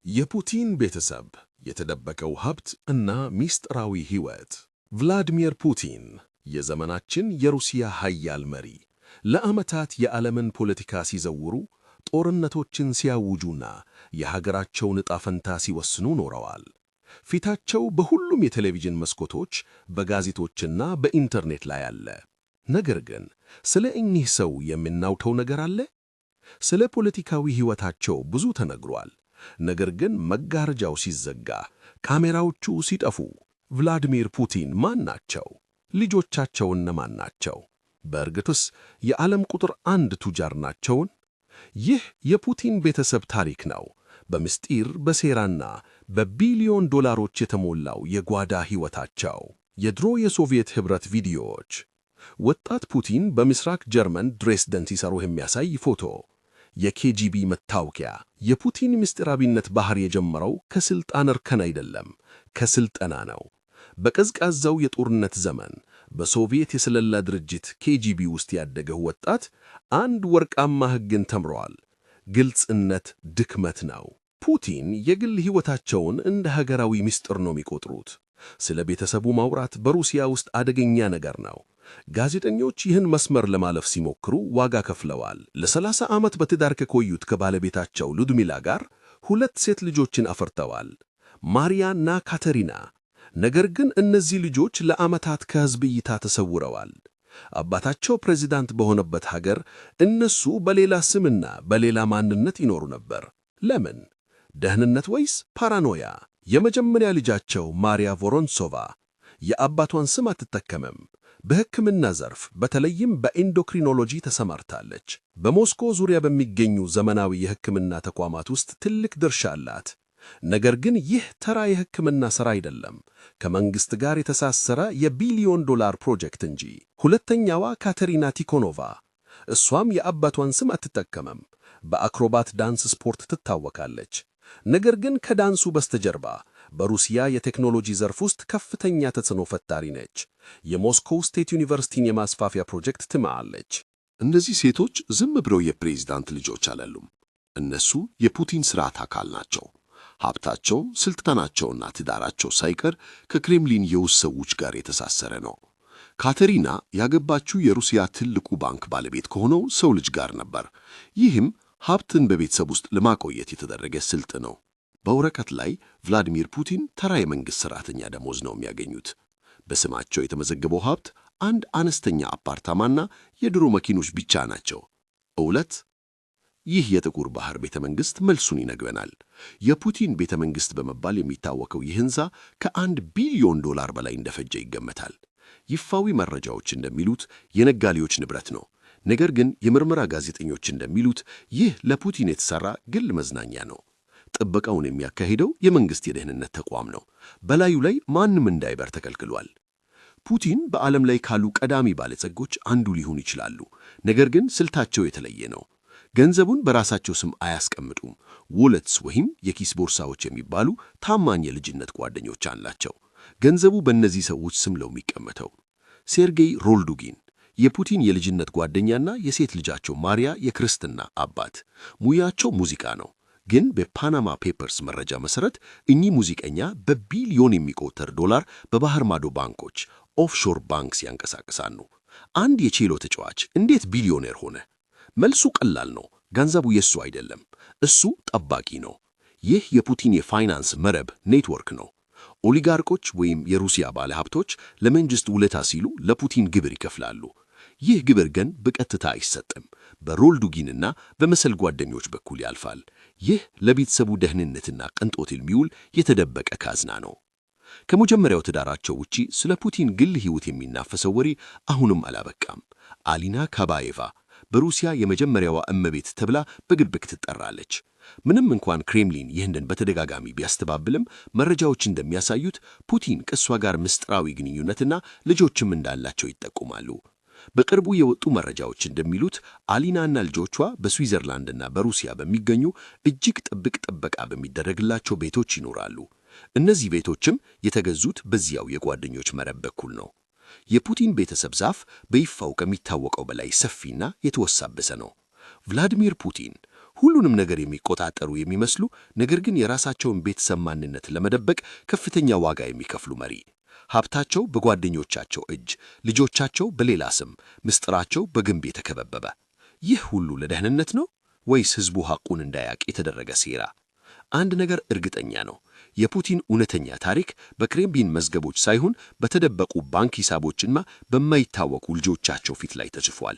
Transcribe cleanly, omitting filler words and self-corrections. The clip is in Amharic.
የፑቲን ቤተሰብ የተደበቀው ሀብት እና ሚስጥራዊ ሕይወት። ቭላድሚር ፑቲን የዘመናችን የሩሲያ ኃያል መሪ፣ ለዓመታት የዓለምን ፖለቲካ ሲዘውሩ፣ ጦርነቶችን ሲያውጁና የሀገራቸውን ዕጣ ፈንታ ሲወስኑ ኖረዋል። ፊታቸው በሁሉም የቴሌቪዥን መስኮቶች፣ በጋዜጦችና በኢንተርኔት ላይ አለ። ነገር ግን ስለ እኚህ ሰው የምናውቀው ነገር አለ? ስለ ፖለቲካዊ ሕይወታቸው ብዙ ተነግሯል። ነገር ግን መጋረጃው ሲዘጋ፣ ካሜራዎቹ ሲጠፉ፣ ቭላድሚር ፑቲን ማን ናቸው? ልጆቻቸው እነማን ናቸው? በእርግጥስ የዓለም ቁጥር አንድ ቱጃር ናቸውን? ይህ የፑቲን ቤተሰብ ታሪክ ነው። በምስጢር በሴራና በቢሊዮን ዶላሮች የተሞላው የጓዳ ሕይወታቸው። የድሮ የሶቪየት ኅብረት ቪዲዮዎች። ወጣት ፑቲን በምስራቅ ጀርመን ድሬስደን ሲሰሩ የሚያሳይ ፎቶ። የኬጂቢ መታወቂያ። የፑቲን ምስጢራዊነት ባህር የጀመረው ከስልጣን እርከን አይደለም፣ ከስልጠና ነው። በቀዝቃዛው የጦርነት ዘመን በሶቪየት የስለላ ድርጅት ኬጂቢ ውስጥ ያደገው ወጣት አንድ ወርቃማ ሕግን ተምሯል። ግልጽነት ድክመት ነው። ፑቲን የግል ሕይወታቸውን እንደ ሀገራዊ ምስጢር ነው የሚቆጥሩት። ስለ ቤተሰቡ ማውራት በሩሲያ ውስጥ አደገኛ ነገር ነው። ጋዜጠኞች ይህን መስመር ለማለፍ ሲሞክሩ ዋጋ ከፍለዋል። ለ30 ዓመት በትዳር ከቆዩት ከባለቤታቸው ሉድሚላ ጋር 2 ሴት ልጆችን አፍርተዋል፣ ማሪያና ካተሪና። ነገር ግን እነዚህ ልጆች ለዓመታት ከሕዝብ እይታ ተሰውረዋል። አባታቸው ፕሬዝዳንት በሆነበት ሀገር እነሱ በሌላ ስምና በሌላ ማንነት ይኖሩ ነበር። ለምን? ደህንነት ወይስ ፓራኖያ? የመጀመሪያ ልጃቸው ማሪያ ቮሮንሶቫ የአባቷን ስም አትጠቀምም። በሕክምና ዘርፍ በተለይም በኢንዶክሪኖሎጂ ተሰማርታለች። በሞስኮ ዙሪያ በሚገኙ ዘመናዊ የሕክምና ተቋማት ውስጥ ትልቅ ድርሻ አላት። ነገር ግን ይህ ተራ የሕክምና ሥራ አይደለም፣ ከመንግሥት ጋር የተሳሰረ የቢሊዮን ዶላር ፕሮጀክት እንጂ። ሁለተኛዋ ካተሪና ቲኮኖቫ፣ እሷም የአባቷን ስም አትጠቀምም። በአክሮባት ዳንስ ስፖርት ትታወቃለች። ነገር ግን ከዳንሱ በስተጀርባ በሩሲያ የቴክኖሎጂ ዘርፍ ውስጥ ከፍተኛ ተጽዕኖ ፈጣሪ ነች። የሞስኮው ስቴት ዩኒቨርሲቲን የማስፋፊያ ፕሮጀክት ትመራለች። እነዚህ ሴቶች ዝም ብለው የፕሬዝዳንት ልጆች አይደሉም። እነሱ የፑቲን ሥርዓት አካል ናቸው። ሀብታቸው፣ ሥልጣናቸውና ትዳራቸው ሳይቀር ከክሬምሊን የውስጥ ሰዎች ጋር የተሳሰረ ነው። ካተሪና ያገባችው የሩሲያ ትልቁ ባንክ ባለቤት ከሆነው ሰው ልጅ ጋር ነበር። ይህም ሀብትን በቤተሰብ ውስጥ ለማቆየት የተደረገ ስልት ነው። በወረቀት ላይ ቭላድሚር ፑቲን ተራ የመንግሥት ሠራተኛ ደሞዝ ነው የሚያገኙት። በስማቸው የተመዘገበው ሀብት አንድ አነስተኛ አፓርታማና የድሮ መኪኖች ብቻ ናቸው። እውነት? ይህ የጥቁር ባህር ቤተ መንግሥት መልሱን ይነግረናል። የፑቲን ቤተ መንግሥት በመባል የሚታወቀው ይህ ሕንፃ ከ1 ቢሊዮን ዶላር በላይ እንደፈጀ ይገመታል። ይፋዊ መረጃዎች እንደሚሉት የነጋዴዎች ንብረት ነው። ነገር ግን የምርመራ ጋዜጠኞች እንደሚሉት ይህ ለፑቲን የተሠራ ግል መዝናኛ ነው። ጥበቃውን የሚያካሂደው የመንግሥት የደህንነት ተቋም ነው። በላዩ ላይ ማንም እንዳይበር ተከልክሏል። ፑቲን በዓለም ላይ ካሉ ቀዳሚ ባለጸጎች አንዱ ሊሆኑ ይችላሉ። ነገር ግን ስልታቸው የተለየ ነው። ገንዘቡን በራሳቸው ስም አያስቀምጡም። ወለትስ ወይም የኪስ ቦርሳዎች የሚባሉ ታማኝ የልጅነት ጓደኞች አላቸው። ገንዘቡ በእነዚህ ሰዎች ስም ነው የሚቀመጠው። ሴርጌይ ሮልዱጊን የፑቲን የልጅነት ጓደኛና የሴት ልጃቸው ማሪያ የክርስትና አባት። ሙያቸው ሙዚቃ ነው። ግን በፓናማ ፔፐርስ መረጃ መሠረት እኚህ ሙዚቀኛ በቢሊዮን የሚቆጠር ዶላር በባህር ማዶ ባንኮች ኦፍሾር ባንክስ ያንቀሳቅሳሉ። አንድ የቼሎ ተጫዋች እንዴት ቢሊዮኔር ሆነ? መልሱ ቀላል ነው። ገንዘቡ የሱ አይደለም፣ እሱ ጠባቂ ነው። ይህ የፑቲን የፋይናንስ መረብ ኔትወርክ ነው። ኦሊጋርኮች ወይም የሩሲያ ባለሀብቶች ለመንግሥት ውለታ ሲሉ ለፑቲን ግብር ይከፍላሉ። ይህ ግብር ግን በቀጥታ አይሰጥም፣ በሮልዱጊንና በመሰል ጓደኞች በኩል ያልፋል። ይህ ለቤተሰቡ ደህንነትና ቅንጦት የሚውል የተደበቀ ካዝና ነው። ከመጀመሪያው ትዳራቸው ውጪ ስለ ፑቲን ግል ሕይወት የሚናፈሰው ወሬ አሁንም አላበቃም። አሊና ካባዬቫ በሩሲያ የመጀመሪያዋ እመቤት ተብላ በግብቅ ትጠራለች። ምንም እንኳን ክሬምሊን ይህንን በተደጋጋሚ ቢያስተባብልም መረጃዎች እንደሚያሳዩት ፑቲን ከእሷ ጋር ምስጢራዊ ግንኙነትና ልጆችም እንዳላቸው ይጠቁማሉ። በቅርቡ የወጡ መረጃዎች እንደሚሉት አሊናና ልጆቿ በስዊዘርላንድና በሩሲያ በሚገኙ እጅግ ጥብቅ ጥበቃ በሚደረግላቸው ቤቶች ይኖራሉ። እነዚህ ቤቶችም የተገዙት በዚያው የጓደኞች መረብ በኩል ነው። የፑቲን ቤተሰብ ዛፍ በይፋው ከሚታወቀው በላይ ሰፊና የተወሳበሰ ነው። ቭላድሚር ፑቲን ሁሉንም ነገር የሚቆጣጠሩ የሚመስሉ ነገር ግን የራሳቸውን ቤተሰብ ማንነት ለመደበቅ ከፍተኛ ዋጋ የሚከፍሉ መሪ። ሀብታቸው በጓደኞቻቸው እጅ፣ ልጆቻቸው በሌላ ስም፣ ምስጢራቸው በግንብ የተከበበ። ይህ ሁሉ ለደህንነት ነው ወይስ ሕዝቡ ሐቁን እንዳያውቅ የተደረገ ሴራ? አንድ ነገር እርግጠኛ ነው። የፑቲን እውነተኛ ታሪክ በክሬምሊን መዝገቦች ሳይሆን በተደበቁ ባንክ ሂሳቦችና በማይታወቁ ልጆቻቸው ፊት ላይ ተጽፏል።